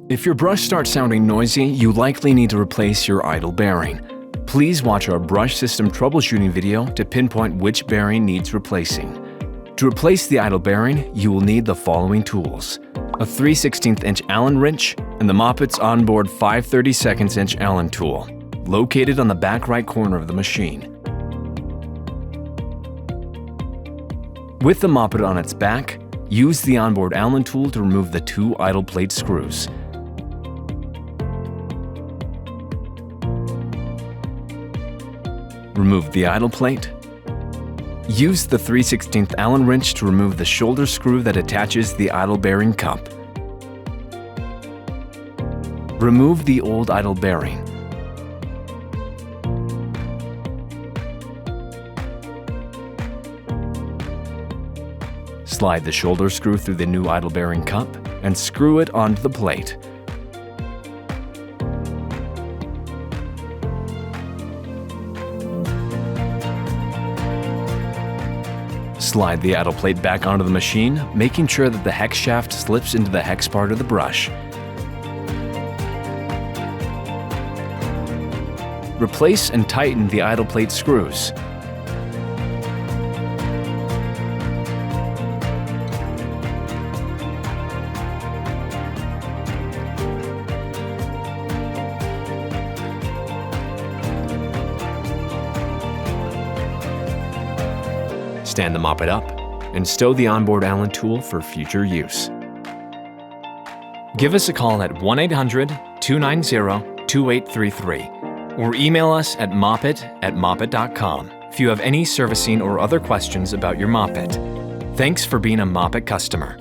If your brush starts sounding noisy, you likely need to replace your idle bearing. Please watch our brush system troubleshooting video to pinpoint which bearing needs replacing. To replace the idle bearing, you will need the following tools: a 3/16" Allen wrench and the Mopit's onboard 5/32" Allen tool, located on the back right corner of the machine. With the Mopit on its back, use the onboard Allen tool to remove the 2 idle plate screws. Remove the idle plate. Use the 3/16" Allen wrench to remove the shoulder screw that attaches the idle bearing cup. Remove the old idle bearing. Slide the shoulder screw through the new idle bearing cup and screw it onto the plate. Slide the idle plate back onto the machine, making sure that the hex shaft slips into the hex part of the brush. Replace and tighten the idle plate screws. Stand the Mopit up and stow the onboard Allen tool for future use. Give us a call at 1-800-290-2833 or email us at mopit@mopit.com if you have any servicing or other questions about your Mopit. Thanks for being a Mopit customer.